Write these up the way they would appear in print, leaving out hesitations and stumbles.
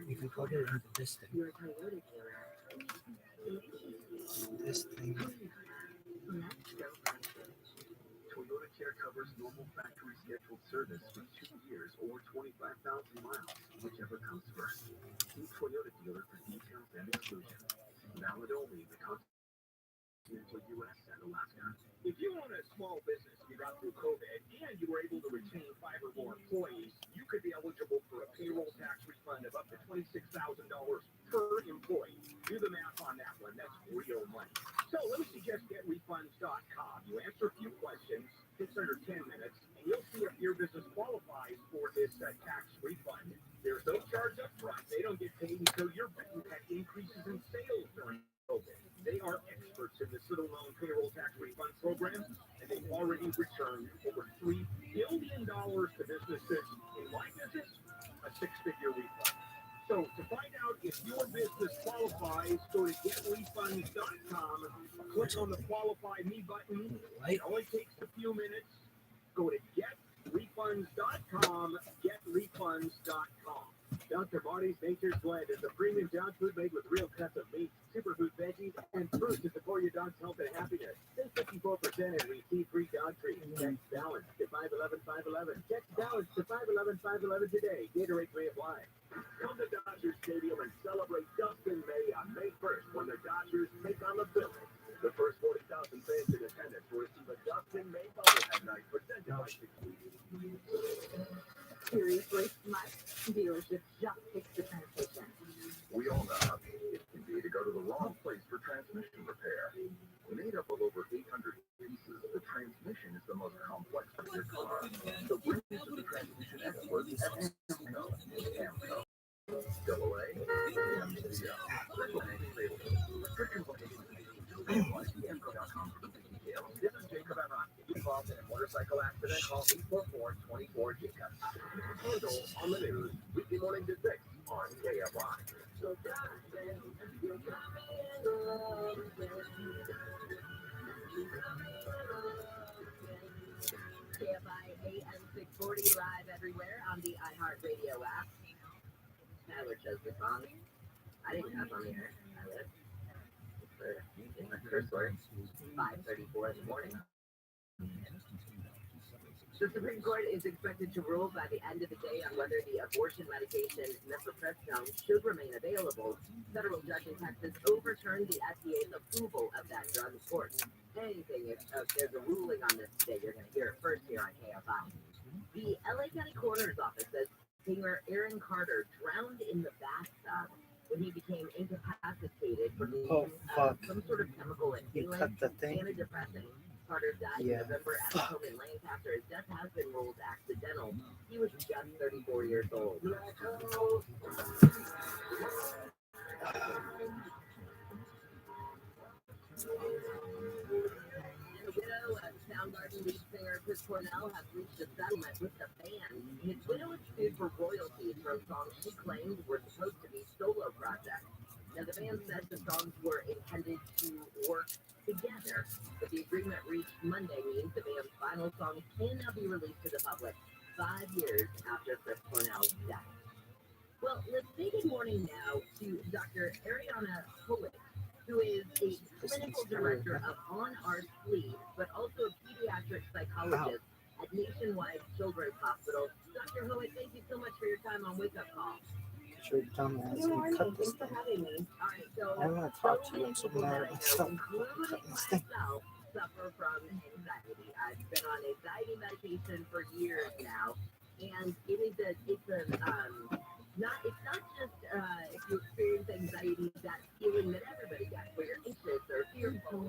You can put it into this thing. This thing. Toyota Care covers normal factory scheduled service for 2 years or 25,000 miles, whichever comes first. See Toyota dealer for details and exclusions. Valid only in the continental U.S. and Alaska. If you own a small business, you got through COVID, and you were able to retain 5 or more employees, you could be eligible for a payroll tax refund of up to $26,000 per employee. Do the math on that one. That's real money. So let me suggest getrefunds.com. You answer a few questions, takes under 10 minutes, and you'll see if your business qualifies for this tax refund. There's no charge up front. They don't get paid until your business had increases in sales during COVID. They are experts in the student loan payroll tax refund program, and they've already returned over $3 billion to businesses. In my business, a 6-figure refund. So to find out if your business qualifies, go to getrefunds.com, click on the Qualify Me button. It only takes a few minutes. Go to getrefunds.com, getrefunds.com. Dr. Marty's Nature's Blend is a premium dog food made with real cuts of meat, superfood veggies, and fruit to support your dog's health and happiness. Save 54% and receive free dog treats. Text BALANCE to 511-511. Text BALANCE to 511-511 today. Gatorade may apply. Come to Dodger Stadium and celebrate Dustin May on May 1st when the Dodgers take on the Phillies. The first 40,000 fans in attendance will receive a Dustin May bobblehead night presented by 6 Weeks. Seriously, my dealership just fixed the transmission. We all know how easy it can be to go to the wrong place for transmission repair. Made up of over 800 pieces, the transmission is the most complex of your car. So bring it to the transmission experts at AMCO. Double A, MCO. Restrictions locations. AMCO.com for the details. This is Jacob Aron. If you involved in a motorcycle accident, call 844-24-JACOB. Handle on the news, weekday morning to 6 on KFI. So KFI AM 640 live everywhere on the iHeartRadio app. Tyler chose the song. I didn't have on the air. I live. It's my first word. 5:34 in the morning. The Supreme Court is expected to rule by the end of the day on whether the abortion medication mifepristone should remain available. Federal judge in Texas overturned the FDA's approval of that drug. Of course, anything if there's a ruling on this today, you're going to hear it first here on KFI. The LA County Coroner's Office says singer Aaron Carter drowned in the bathtub when he became incapacitated from some sort of chemical inhalant antidepressant. Carter died in November at home in Lancaster. His death has been ruled accidental. He was just 34 years old. The widow of Soundgarden lead singer Chris Cornell has reached a settlement with the band. His widow is sued for royalties from songs she claimed were supposed to be solo projects. Now, the band said the songs were intended to work together, but the agreement reached Monday means the band's final song can now be released to the public 5 years after Chris Cornell's death. Well, let's say good morning now to Dr. Ariana Howitt, who is a clinical director of On Our Sleep, but also a pediatric psychologist at Nationwide Children's Hospital. Dr. Howitt, thank you so much for your time on Wake Up Call. Sure, dumbass. Good morning. Cut this Thanks for thing. having me. All right, so I'm going to talk to you. I'm so people mad that I about know, stuff. including myself, suffer from anxiety. I've been on anxiety medication for years now, and it's not just if you experience anxiety, that feeling that everybody gets, where you're anxious or fearful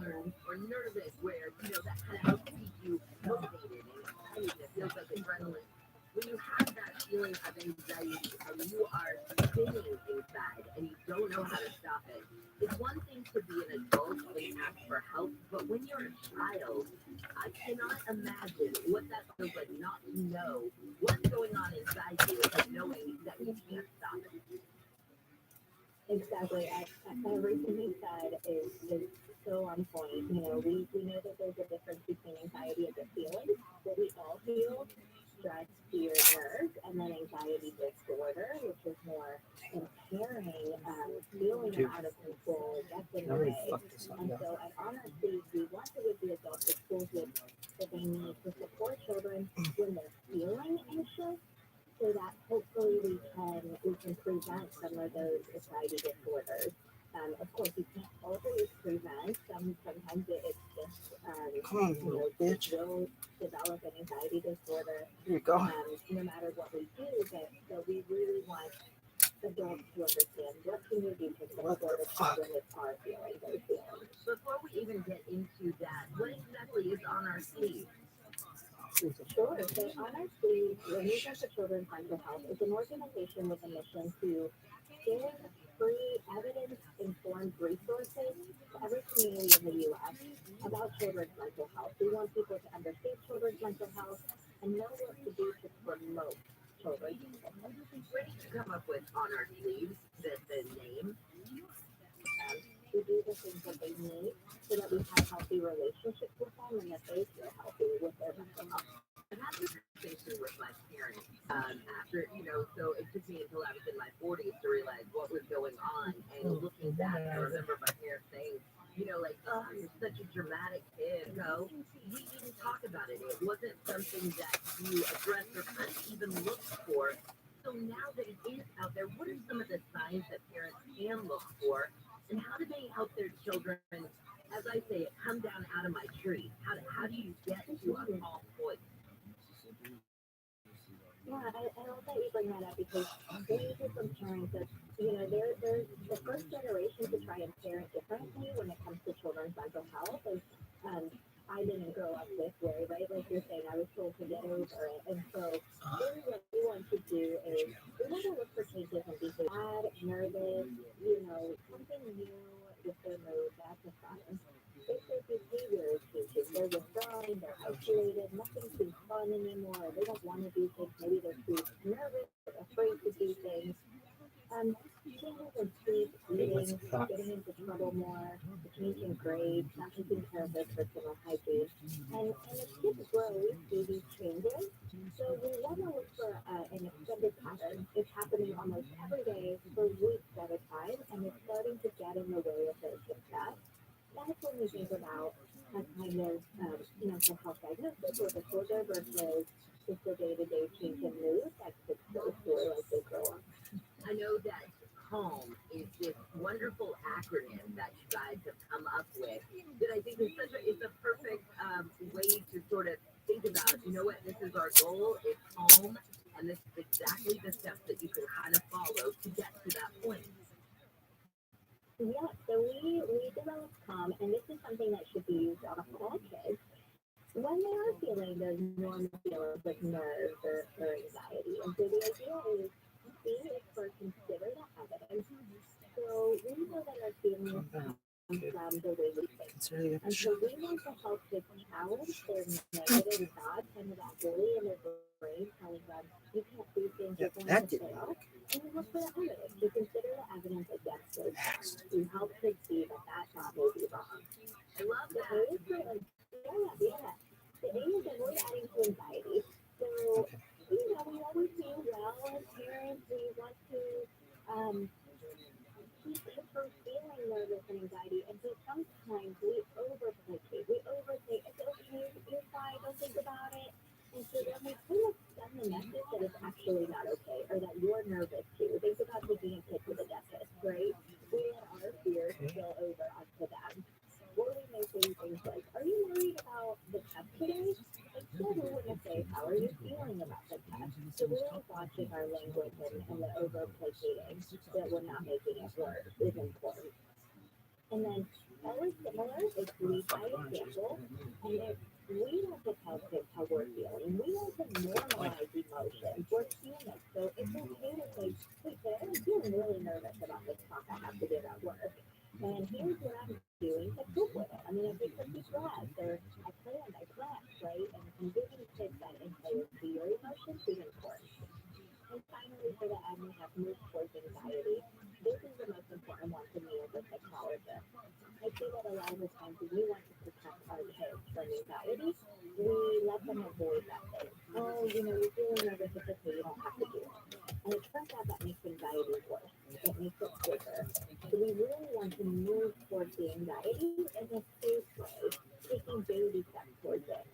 or nervous, where that kind of helps keep you motivated and excited. It feels like adrenaline. When you have that feeling of anxiety and you are spinning inside and you don't know how to stop it, it's one thing to be an adult and ask for help, but when you're a child, I cannot imagine what that feels like not to know what's going on inside you and knowing that you can't stop it. Exactly. Everything you said is so on point. We know that there's a difference between anxiety and the feeling. What we all feel, stress, fear, nerves, and then anxiety. that they need to support children when they're feeling anxious, so that hopefully we can prevent some of those anxiety disorders. Of course, you can't always prevent. Sometimes it's just Come on, you little know, bitch. will develop an anxiety disorder Here you go. no matter what we do. But we really want adults to understand what can you do to What support the a fuck? child when they are feeling those feelings. Before we even get into that, what exactly is on our sleeve? Sure. So on our sleeve, Revolution for Children's Mental Health is an organization with a mission to give free, evidence-informed resources to every community in the U.S. about children's mental health. We want people to understand children's mental health and know what to do to promote children's mental health. Where did you come up with on our sleeves the name? We do the things that they need so that we have healthy relationships with them and that they feel healthy with their mental health. I've had this conversation with my parents after, so it took me until I was in my 40s to realize what was going on. And looking back, I remember my parents saying, like, oh, you're such a dramatic kid. No, we didn't talk about it. It wasn't something that you addressed or kind of even looked for. So now that it is out there, what are some of the signs that parents can look for? And how do they help their children, as I say, it come down out of my tree? How do you get to a tall point? Yeah, I love that you bring that up because we hear from parents that, they're the first generation to try and parent differently when it comes to children's mental health. And I didn't grow up this way, right? Like you're saying, I was told to get over it. And so really what we want to do is we want to look for changes in behavior, nervous, something new with their mood, that's a sign. If their behavior is changing, they're withdrawing, they're isolated, nothing seems fun anymore, they don't want to do things, maybe they're too nervous or afraid to do things. Changes in sleep, eating, getting into trouble more, changing grades, not taking care of their personal hygiene. And as kids grow, we see these changes. So we want to look for an extended pattern. It's happening almost every day for weeks at a time, and it's starting to get in the way of their success. That's when we think about a kind of mental health diagnosis or disorder versus just a day-to-day change in mood that kids go through as they grow up. I know that home is this wonderful acronym that you guys have come up with that I think is a perfect way to sort of think about, what, this is our goal, it's home, and this is exactly the steps that you can kind of follow to get to that point. Yeah, so we developed CALM, and this is something that should be used on all kids when they are feeling those normal feelings of nerves or anxiety. And so the idea is C is for consider the evidence. So we know that our feelings come from the way we think. Consider the And so we want to help kids challenge their negative thoughts, kind of that bully in their brain telling them, you can't do things, you're going that to didn't fail. work. And we look for the evidence. We consider the evidence against those thoughts. We help kids see that that thought may be wrong. I love The that. A is for, yeah. The A is avoid adding to anxiety. So, we always feel well as parents. We want to keep kids from feeling nervous and anxiety. And so sometimes we overplicate. We oversay, it's okay, you're fine, don't think about it. And so then we kind of send the message that it's actually not okay or that you're nervous too. Think about taking a kid to the dentist, right? We let our fears spill over onto them. Or we may say things like, are you worried about the test today? Instead, we want to say, how are you feeling about the test? So really watching our language and the overplacating that we're not making it work is important. And then always similar is lead by example. And if we want to tell kids how we're feeling, we want to normalize emotions. We're human. So it's okay to say, hey kid, I'm feeling really nervous about this talk I have to give at work. And here's what I'm doing to cope with it. I mean, I take some deep breaths, or I planned, right? And giving kids that insight into your emotions is important. And finally, for the end, we have move towards anxiety. This is the most important one to me as a psychologist. I see that a lot of the times when we want to protect our kids from anxiety, we let them avoid that thing. Oh, you're feeling nervous, it's okay, you don't have to do it. And it turns out that makes anxiety worse. It makes it quicker. So we really want to move towards the anxiety in a safe way, taking baby steps towards it.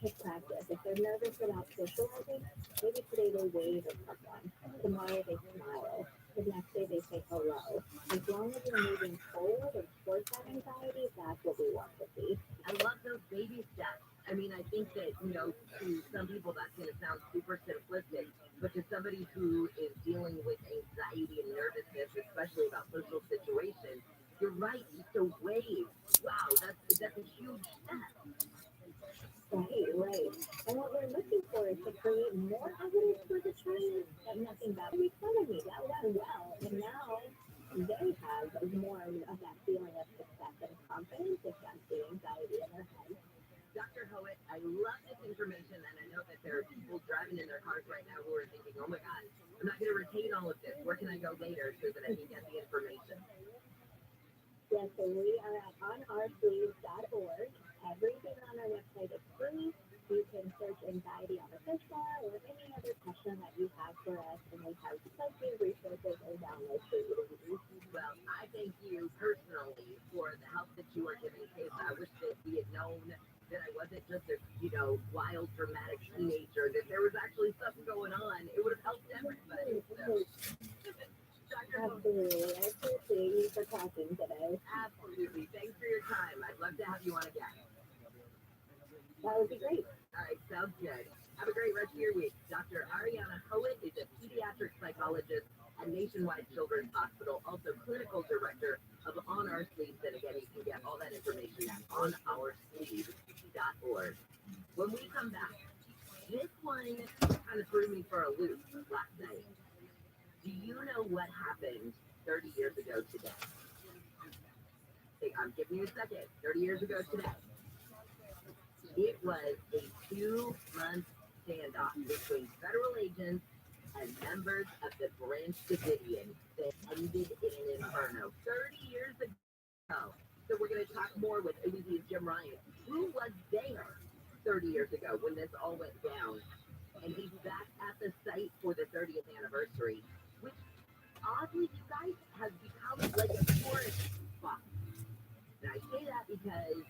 take practice. If they're nervous about socializing, maybe today they wave at someone. Tomorrow they smile. The next day they say hello. As long as you're moving forward and towards that anxiety, that's what we want to see. I love those baby steps. I mean, I think that, to some people that's going to sound super simplistic, but to somebody who is dealing with anxiety and nervousness, especially about social situations, you're right, just a wave. Wow, that's a huge step. Right. And what we're looking for is to create more evidence for the trend that nothing bad will be fun of me. That went well. And now they have more of that feeling of success and confidence against the anxiety in their head. Dr. Howitt, I love this information, and I know that there are people driving in their cars right now who are thinking, oh my God, I'm not going to retain all of this. Where can I go later so that I can get the information? Yes, so we are at onoursleeves.org. Everything on our website is free. You can search anxiety on the search bar or any other question that you have for us, and we have plenty of resources and downloads for you to use. Well, I thank you personally for the help that you are giving kids. I wish that we had known that I wasn't just a, wild, dramatic teenager, that there was actually something going on. It would have helped everybody. So. Dr. Absolutely. I appreciate you for talking today. Absolutely. Thanks for your time. I'd love to have you on again. That would be great. All right, sounds good. Have a great rest of your week. Dr. Ariana Howitt is a pediatric psychologist at Nationwide Children's Hospital, also clinical director of On Our Sleeves. And again, you can get all that information at onoursleeves.org. When we come back, this one kind of threw me for a loop last night. Do you know what happened 30 years ago today? I'm giving you a second. 30 years ago today. It was a 2-month standoff between federal agents and members of the Branch Davidian that ended in an inferno 30 years ago. So we're going to talk more with OOD's Jim Ryan, who was there 30 years ago when this all went down. And he's back at the site for the 30th anniversary, which oddly, you guys, has become like a tourist spot. And I say that because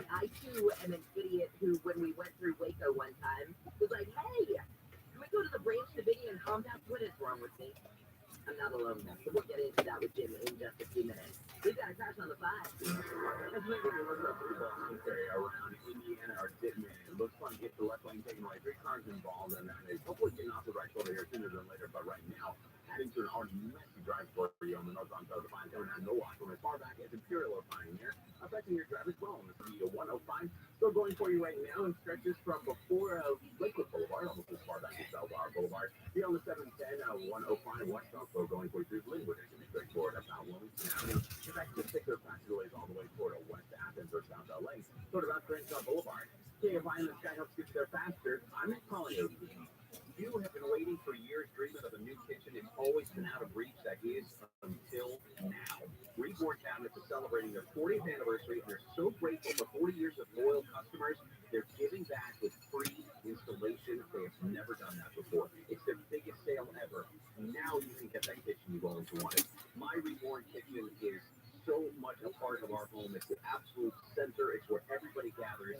I too am an idiot who, when we went through Waco one time, was like, hey, can we go to the Branch Davidian compound? What is wrong with me? I'm not alone now, so we'll get into that with Jim in just a few minutes. We've got a crash on the 5. As maybe you look up the Boston area around Indiana or Ditman, it looks like it's the left lane taking away 3 cars involved, and it's hopefully getting off the right shoulder here sooner than later. But right now, adding to an already messy drive for you on the northbound side of the Pine coming out of Milwaukee from as far back as Imperial or Pioneer, affecting your drive as well on the speed of 105. Still going for you right now and stretches from before Lakewood Boulevard, almost as far back as Bellbar Boulevard. Be on the 710, 105 westbound, so going for you through Linwood. It's going to be straightforward up out Wilmington Avenue. Get back to the 6 passenger delays all the way toward West Athens or South LA. Sort of out Crenshaw Boulevard. KFI in the sky helps get you there faster. I'm just calling you. You have been waiting for years, dreaming of a new kitchen. It's always been out of reach. That is until now. Reborn Cabinets is celebrating their 40th anniversary. They're so grateful for 40 years of loyal customers. They're giving back with free installation. They have never done that before. It's their biggest sale ever. Now you can get that kitchen you've always wanted. My Reborn Kitchen is so much a part of our home. It's the absolute center. It's where everybody gathers.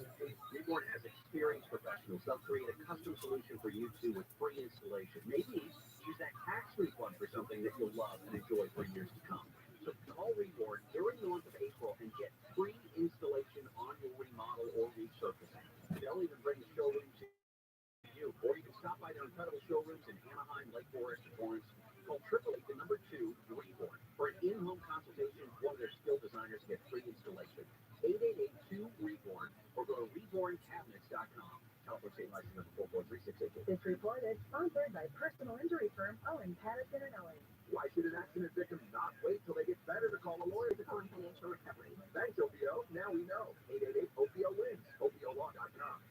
Reborn has experienced professionals. They'll create a custom solution for you too with free installation. Maybe use that tax refund for something that you'll love and enjoy for years to come. So call Reborn during the month of April and get free installation on your remodel or resurfacing. They'll even bring the showroom to you, or you can stop by their incredible showrooms in Anaheim, Lake Forest, and Torrance. Call 888-2 Reborn for an in-home consultation with one of their skilled designers to get free installation. 888-2 Reborn or go to reborncabinets.com. California State License number 44368. This report is sponsored by personal injury firm Owen Patterson and Owen. Why should an accident victim not wait till they get better to call a lawyer to claim financial recovery? Thanks, OPO. Now we know. 888-OPO-WINS. OPOLaw.com.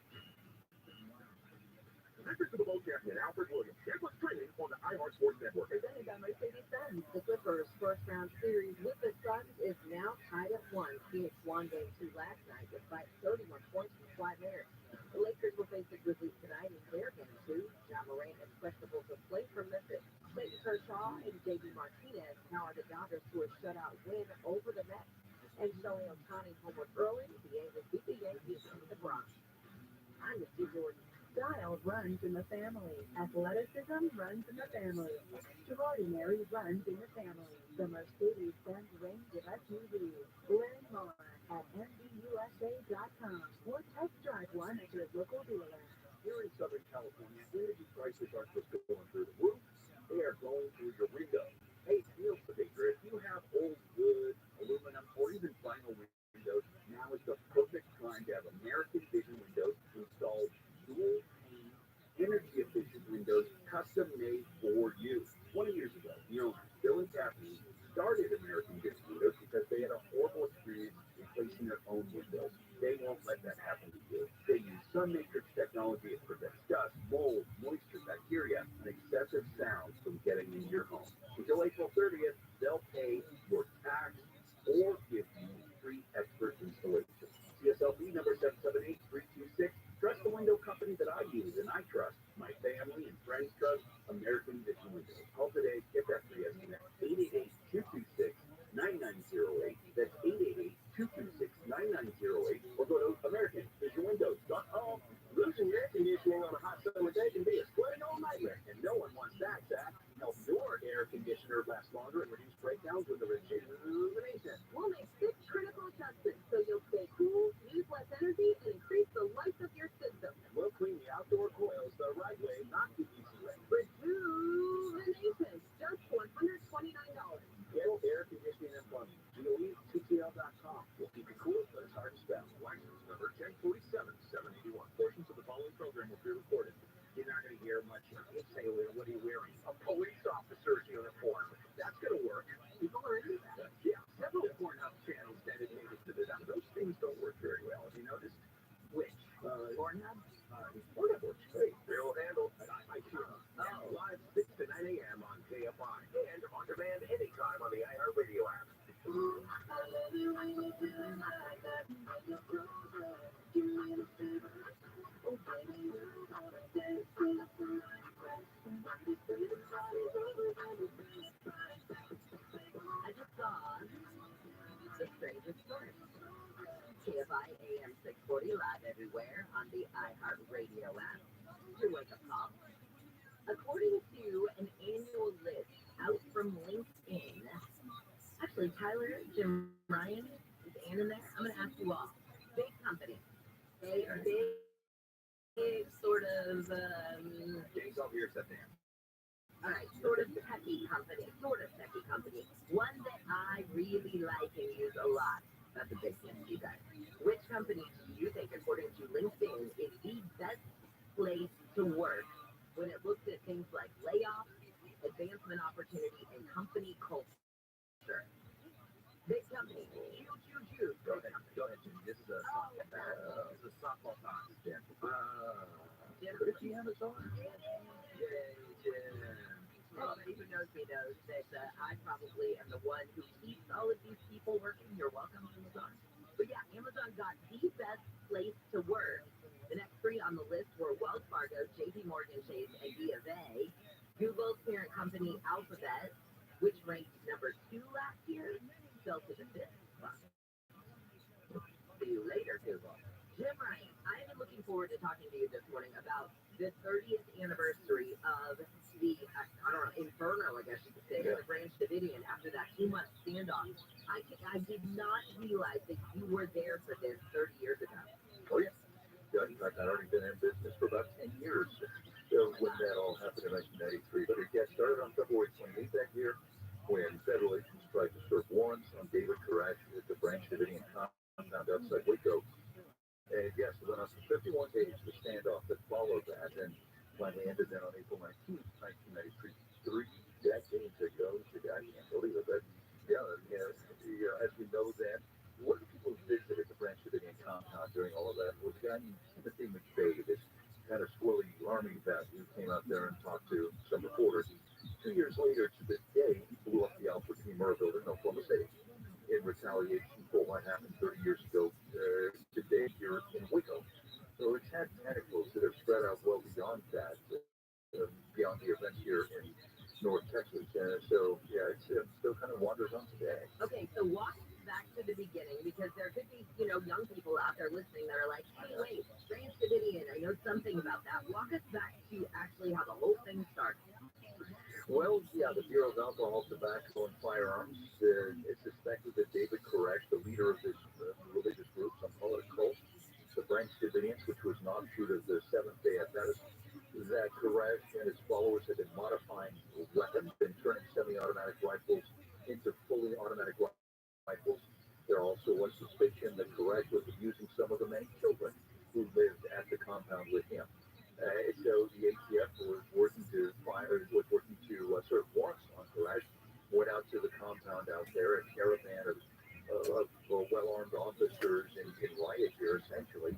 This is the Bowl champion, Alfred Williams. Championship training on the iHeart Sports Network. Presented by Mercedes-Benz. The Clippers' first-round series with the Suns is now tied at 1. Phoenix won Game 2 last night despite 31 points from Kawhi Leonard. The Lakers will face the Grizzlies tonight in their Game 2. John Morant is questionable to play for Memphis. Clayton Kershaw and J.B. Martinez power the Dodgers to a shutout win over the Mets. And Shohei Ohtani homered early. The Angels beat the Yankees in the Bronx. I'm the Style runs in the family. Athleticism runs in the family. Extraordinary runs in the family. The Mercedes-Benz range of SUVs. Learn more at MBUSA.com or test drive one at your local dealer. Here in Southern California, energy prices aren't just going through the roof, they are going through your window. Hey, deal predictor, if you have old wood, aluminum, or even vinyl windows, now is the perfect time to have American Vision windows installed dual pane, energy efficient windows custom made for you. 20 years ago, the owner, Bill and Kathy, started American Vision windows because they had a horrible experience replacing their own windows. They won't let that happen to you. They use Sun Matrix technology that prevents dust, mold, moisture, bacteria, and excessive sound from getting into your home. Until April 30th, they'll pay your tax or give you free expert installation. CSLB number 778326. Trust the window company that I use and I trust. My family and friends trust American Vision Windows. Call today, get that free estimate. 888-226-9908. That's 888-226-9908. Or go to AmericanVisionWindows.com. Losing air conditioning on a hot summer day can be a sweating all nightmare, and no one wants that, Zach. Help your air conditioner last longer and reduce breakdowns with the rejuvenation. We'll make 6 critical adjustments so you'll stay cool, use less energy, and increase the life of your system. And we'll clean the outdoor coils the right way, not the easy way. Rejuvenation, just $129. Ghetto Air Conditioning and Plumbing. GOE2TL.com. We'll keep it cool, but it's hard to spell. License number 1047781. Portions of the following program will be recorded. You're not going to hear much of it. Say, what are you wearing? A police officer's uniform. That's going to work. People are into that. Yeah, several Pornhub channels dedicated to this. Those things don't work very well. Have you noticed? Which? Pornhub? Pornhub works great. They'll handle. I sure. Live 6 to 9 a.m. on KFI and on demand anytime on the iHeartRadio app. I just saw the strangest story. KFI AM 640 live everywhere on the iHeartRadio app. Your wake-up call. According to an annual list out from LinkedIn, actually, Tyler, Jim Ryan, is Ann in there? I'm going to ask you all. Big company. Big sort of, James over here said that. all right, sort of techie company. One that I really like and use a lot. That's a big thing, you guys. Which company do you think, according to LinkedIn, is the best place to work when it looks at things like layoffs, advancement opportunity, and company culture? Big company. Huge. Go ahead, Jimmy. This is a softball toss. Jim. Could it be Amazon? Yay, Jim. Anybody who knows me knows that I probably am the one who keeps all of these people working. You're welcome, Amazon. But yeah, Amazon got the best place to work. The next 3 on the list were Wells Fargo, JP Morgan Chase, and B of A. Google's parent company, Alphabet, which ranked number 2 last year, fell to the 5th spot. See you later, Google. Jim Ryan, I have been looking forward to talking to you this morning about the 30th anniversary of the, inferno, I guess you could say, the Branch Davidian after that 2-month standoff. I did not realize that you were there for this 30 years ago. Oh, yeah. Yeah, in fact, I'd already been in business for about 10 years when that all happened in 1993. But it started on February 28th that year when federal agents tried to serve warrants on David Koresh at the Branch Davidian compound outside Waco. And yes, it went on for 51 days, the standoff that followed that, and finally ended then on April 19th, 1993, 3 decades ago. I can't believe it. But as we know then, one of the people who visited the Branch Davidian compound during all of that was a guy named Timothy McVeigh, this kind of swirly army vet who came out there and talked to some reporters. 2 years later, to this day, he blew up the Alfred P. Murrah building in Oklahoma City in retaliation for what happened 30 years ago today here in Waco. So it's had tentacles that have spread out well beyond that, beyond the events here in North Texas. So, yeah, it still kind of wanders on today. Okay, so walk back to the beginning, because there could be, young people out there listening that are like, hey, wait, Branch Davidian, I know something about that. Walk us back to actually how the whole thing started. Well, yeah, the Bureau of Alcohol, Tobacco, and Firearms is suspected that David Koresh, the leader of this religious group, some call it a cult, the Branch Davidians, which was an offshoot of the Seventh-day Adventists, that Koresh and his followers had been modifying weapons and turning semi-automatic rifles into fully automatic rifles. There also was suspicion that Koresh was abusing some of the many children who lived at the compound with him. So the ATF was working to serve warrants on Koresh, went out to the compound out there, a caravan of well-armed officers in riot gear, essentially.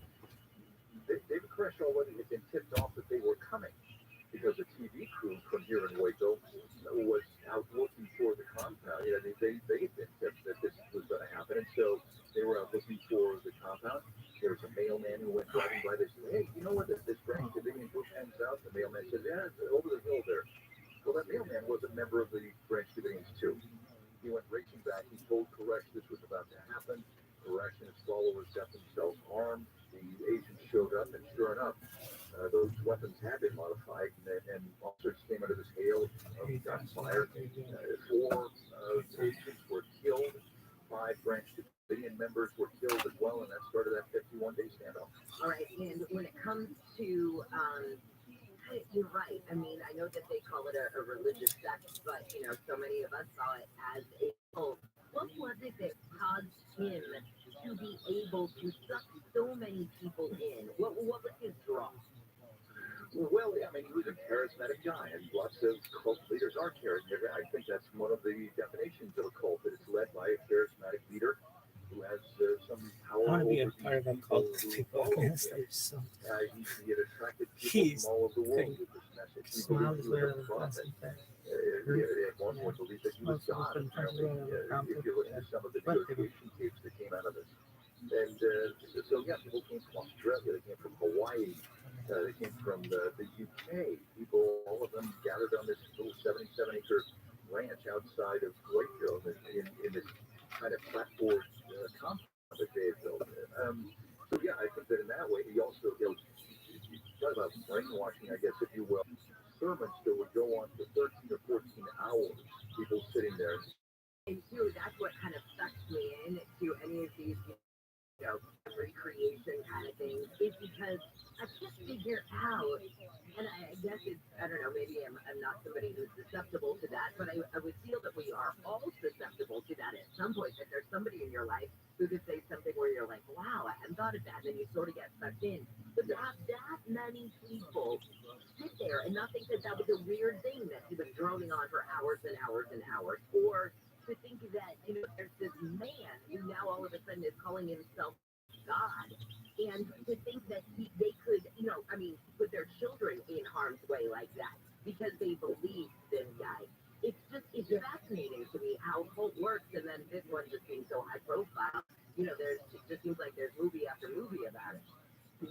David Koresh already had been tipped off that they were coming because a TV crew from here in Waco was out looking for the compound. You know, they had been tipped that this was going to happen, and so they were out looking for the compound. There was a mailman who went driving by. They said, "Hey, you know what? This Branch Davidian group hangs out." The mailman said, "Yeah, it's over the hill there." Well, that mailman was a member of the Branch Davidians too. He went racing back. He told Koresh this was about to happen. Koresh and his followers got themselves armed. The agents showed up, and sure enough, those weapons had been modified, and officers came under this hail of gunfire. 4 agents were killed. 5 Branch Davidian members were killed as well, and that started that 51-day standoff. All right, and when it comes to, you're right. I mean, I know that they call it a religious sect, but you know, so many of us saw it as a cult. What was it that caused him to be able to suck so many people in? What was his draw? Well, yeah, I mean, he was a charismatic guy, and lots of cult leaders are charismatic. I think that's one of the definitions of a cult, that it's led by a charismatic leader who has some power. I want to be a over part of a people cult who to go follow against him. it. So He had attracted people from all over the world with this message. He smile believed is he was better a than prophet. constant fact. At one point believed that he was Also, God. different countries Apparently, are around if you look at some of the but they negotiation tapes that came out of this. And so, yeah, people came from Australia, they came from Hawaii, they came from the UK. People, all of them gathered on this little 77-acre ranch outside of Waco in this kind of clapboard compound that they had built. So, yeah, I think that in that way, he also, you talk about brainwashing, I guess, if you will. Sermons that would go on for 13 or 14 hours, people sitting there. And too, that's what kind of sucks me in to any of these, you know, recreation kind of things, is because I can't figure out, and I guess it's, I don't know, maybe I'm not somebody who's susceptible to that, but I would feel that we are all susceptible to that at some point, that there's somebody in your life who could say something where you're like, wow, I hadn't thought of that, and then you sort of get sucked in. But to have that many people sit there and not think that that was a weird thing that he was droning on for hours and hours and hours, or to think that, you know, there's this man who now all of a sudden is calling himself God, and to think that they could, you know, I mean, put their children in harm's way like that because they believe this guy. It's fascinating to me how cult works, and then this one just being so high profile. You know, it just seems like there's movie after movie about it.